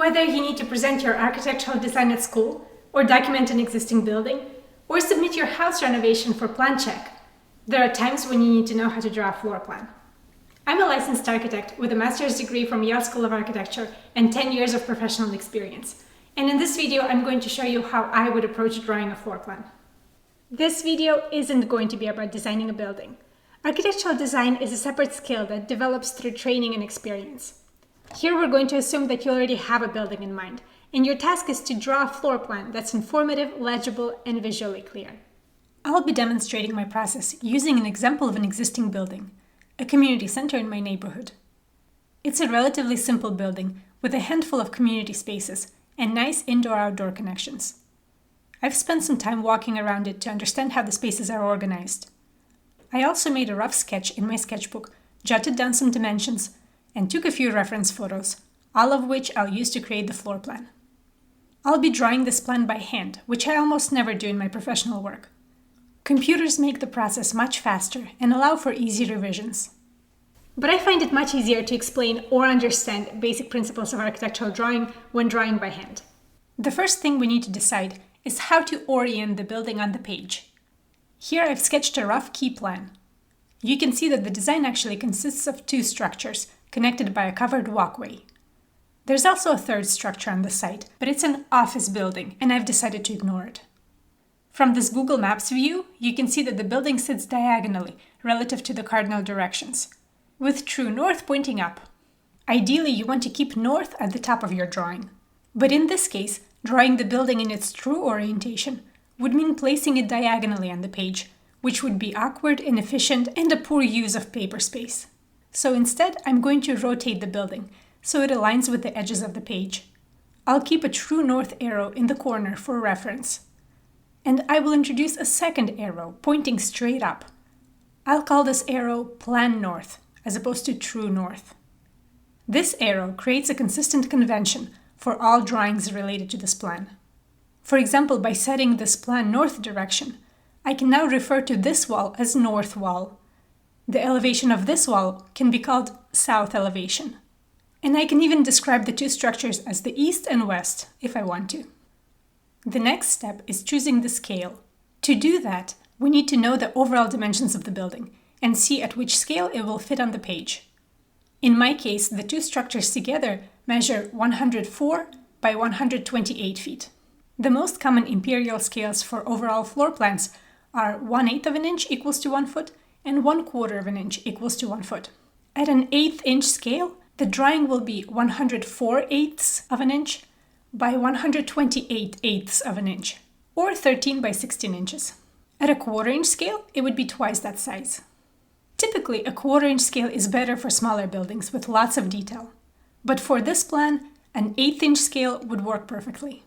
Whether you need to present your architectural design at school, or document an existing building, or submit your house renovation for plan check, there are times when you need to know how to draw a floor plan. I'm a licensed architect with a master's degree from Yale School of Architecture and 10 years of professional experience. And in this video, I'm going to show you how I would approach drawing a floor plan. This video isn't going to be about designing a building. Architectural design is a separate skill that develops through training and experience. Here we're going to assume that you already have a building in mind, and your task is to draw a floor plan that's informative, legible, and visually clear. I'll be demonstrating my process using an example of an existing building, a community center in my neighborhood. It's a relatively simple building with a handful of community spaces and nice indoor-outdoor connections. I've spent some time walking around it to understand how the spaces are organized. I also made a rough sketch in my sketchbook, jotted down some dimensions, and took a few reference photos, all of which I'll use to create the floor plan. I'll be drawing this plan by hand, which I almost never do in my professional work. Computers make the process much faster and allow for easy revisions. But I find it much easier to explain or understand basic principles of architectural drawing when drawing by hand. The first thing we need to decide is how to orient the building on the page. Here I've sketched a rough key plan. You can see that the design actually consists of two structures connected by a covered walkway. There's also a third structure on the site, but it's an office building, and I've decided to ignore it. From this Google Maps view, you can see that the building sits diagonally relative to the cardinal directions, with true north pointing up. Ideally, you want to keep north at the top of your drawing. But in this case, drawing the building in its true orientation would mean placing it diagonally on the page, which would be awkward, inefficient, and a poor use of paper space. So instead, I'm going to rotate the building so it aligns with the edges of the page. I'll keep a true north arrow in the corner for reference. And I will introduce a second arrow pointing straight up. I'll call this arrow Plan North as opposed to True North. This arrow creates a consistent convention for all drawings related to this plan. For example, by setting this Plan North direction, I can now refer to this wall as North Wall. The elevation of this wall can be called South Elevation. And I can even describe the two structures as the East and West if I want to. The next step is choosing the scale. To do that, we need to know the overall dimensions of the building and see at which scale it will fit on the page. In my case, the two structures together measure 104 by 128 feet. The most common imperial scales for overall floor plans are 1/8 of an inch equals to 1 foot and 1/4 of an inch equals to 1 foot. At an 1/8 inch scale, the drawing will be 104/8 of an inch by 128/8 of an inch, or 13 by 16 inches. At a 1/4 inch scale, it would be twice that size. Typically, a 1/4 inch scale is better for smaller buildings with lots of detail. But for this plan, an 1/8 inch scale would work perfectly.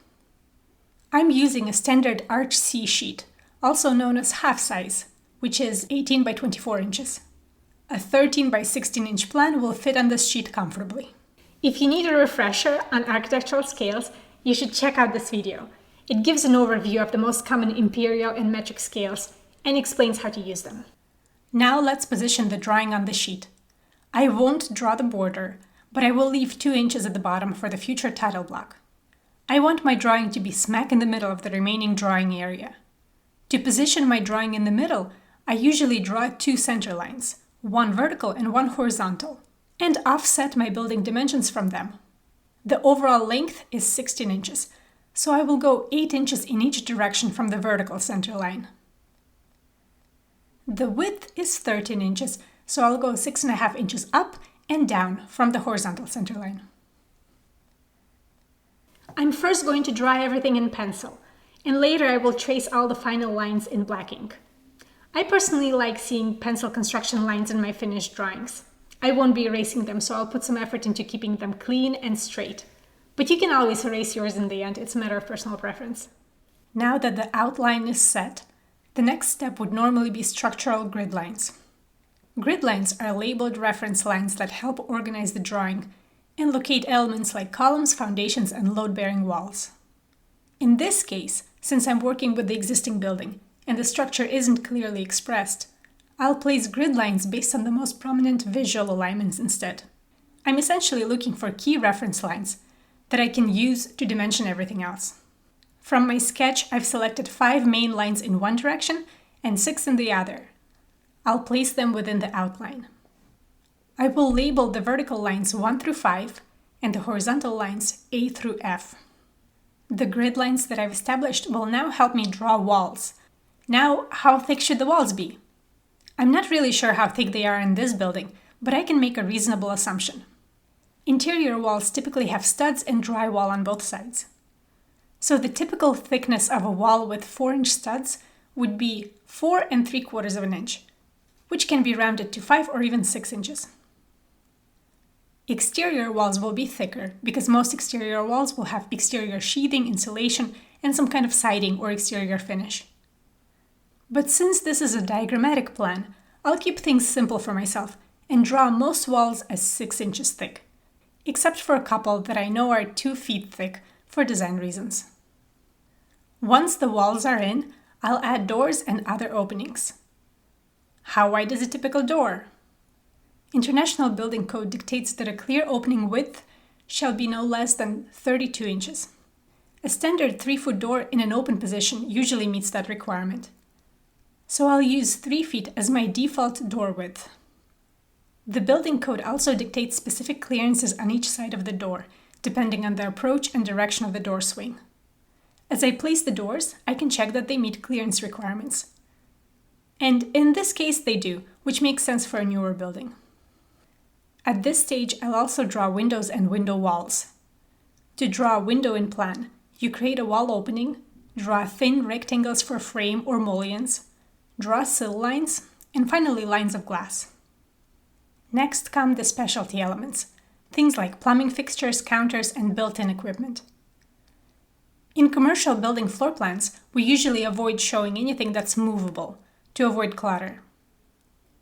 I'm using a standard Arch C sheet, also known as half size, which is 18 by 24 inches. A 13 by 16 inch plan will fit on this sheet comfortably. If you need a refresher on architectural scales, you should check out this video. It gives an overview of the most common imperial and metric scales and explains how to use them. Now let's position the drawing on the sheet. I won't draw the border, but I will leave 2 inches at the bottom for the future title block. I want my drawing to be smack in the middle of the remaining drawing area. To position my drawing in the middle, I usually draw 2 center lines, one vertical and one horizontal, and offset my building dimensions from them. The overall length is 16 inches, so I will go 8 inches in each direction from the vertical center line. The width is 13 inches, so I'll go 6.5 inches up and down from the horizontal center line. I'm first going to draw everything in pencil, and later I will trace all the final lines in black ink. I personally like seeing pencil construction lines in my finished drawings. I won't be erasing them, so I'll put some effort into keeping them clean and straight. But you can always erase yours in the end, it's a matter of personal preference. Now that the outline is set, the next step would normally be structural grid lines. Grid lines are labeled reference lines that help organize the drawing and locate elements like columns, foundations, and load-bearing walls. In this case, since I'm working with the existing building and the structure isn't clearly expressed, I'll place grid lines based on the most prominent visual alignments instead. I'm essentially looking for key reference lines that I can use to dimension everything else. From my sketch, I've selected 5 main lines in one direction and 6 in the other. I'll place them within the outline. I will label the vertical lines 1 through 5 and the horizontal lines A through F. The grid lines that I've established will now help me draw walls. Now, how thick should the walls be? I'm not really sure how thick they are in this building, but I can make a reasonable assumption. Interior walls typically have studs and drywall on both sides. So the typical thickness of a wall with 4-inch studs would be 4 3/4 of an inch, which can be rounded to 5 or even 6 inches. Exterior walls will be thicker because most exterior walls will have exterior sheathing, insulation, and some kind of siding or exterior finish. But since this is a diagrammatic plan, I'll keep things simple for myself and draw most walls as 6 inches thick, except for a couple that I know are 2 feet thick for design reasons. Once the walls are in, I'll add doors and other openings. How wide is a typical door? International Building Code dictates that a clear opening width shall be no less than 32 inches. A standard 3-foot door in an open position usually meets that requirement. So I'll use 3 feet as my default door width. The building code also dictates specific clearances on each side of the door, depending on the approach and direction of the door swing. As I place the doors, I can check that they meet clearance requirements. And in this case, they do, which makes sense for a newer building. At this stage, I'll also draw windows and window walls. To draw a window in plan, you create a wall opening, draw thin rectangles for frame or mullions, draw sill lines, and finally lines of glass. Next come the specialty elements, things like plumbing fixtures, counters, and built-in equipment. In commercial building floor plans, we usually avoid showing anything that's movable to avoid clutter.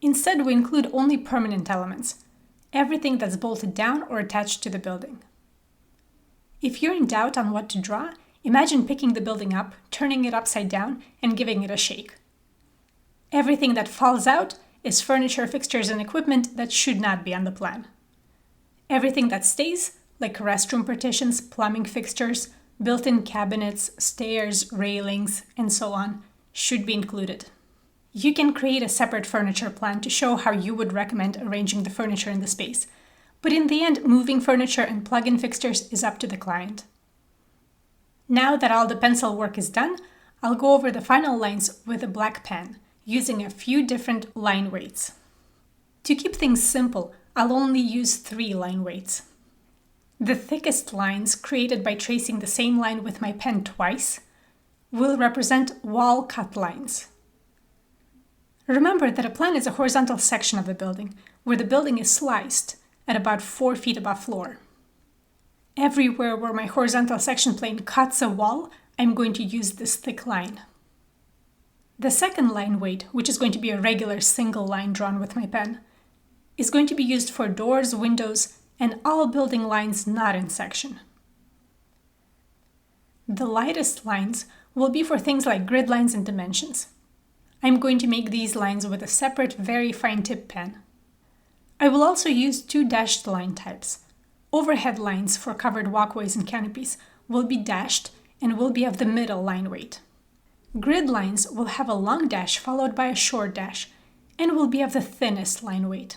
Instead, we include only permanent elements, everything that's bolted down or attached to the building. If you're in doubt on what to draw, imagine picking the building up, turning it upside down, and giving it a shake. Everything that falls out is furniture, fixtures, and equipment that should not be on the plan. Everything that stays, like restroom partitions, plumbing fixtures, built-in cabinets, stairs, railings, and so on, should be included. You can create a separate furniture plan to show how you would recommend arranging the furniture in the space, but in the end, moving furniture and plug-in fixtures is up to the client. Now that all the pencil work is done, I'll go over the final lines with a black pen, using a few different line weights. To keep things simple, I'll only use 3 line weights. The thickest lines, created by tracing the same line with my pen twice, will represent wall cut lines. Remember that a plan is a horizontal section of the building, where the building is sliced at about 4 feet above floor. Everywhere where my horizontal section plane cuts a wall, I'm going to use this thick line. The second line weight, which is going to be a regular single line drawn with my pen, is going to be used for doors, windows, and all building lines not in section. The lightest lines will be for things like grid lines and dimensions. I'm going to make these lines with a separate, very fine tip pen. I will also use 2 dashed line types. Overhead lines for covered walkways and canopies will be dashed and will be of the middle line weight. Grid lines will have a long dash followed by a short dash and will be of the thinnest line weight.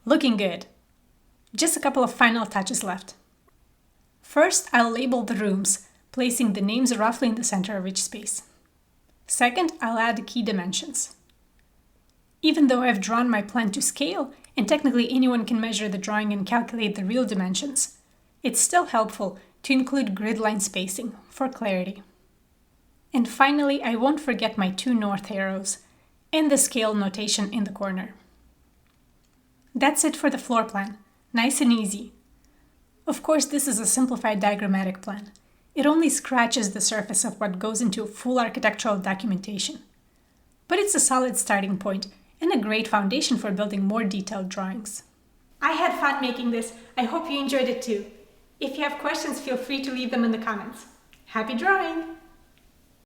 Looking good. Just a couple of final touches left. First, I'll label the rooms, placing the names roughly in the center of each space. Second, I'll add key dimensions. Even though I've drawn my plan to scale, and technically anyone can measure the drawing and calculate the real dimensions, it's still helpful to include grid line spacing for clarity. And finally, I won't forget my 2 north arrows and the scale notation in the corner. That's it for the floor plan. Nice and easy. Of course, this is a simplified diagrammatic plan. It only scratches the surface of what goes into full architectural documentation. But it's a solid starting point and a great foundation for building more detailed drawings. I had fun making this. I hope you enjoyed it too. If you have questions, feel free to leave them in the comments. Happy drawing!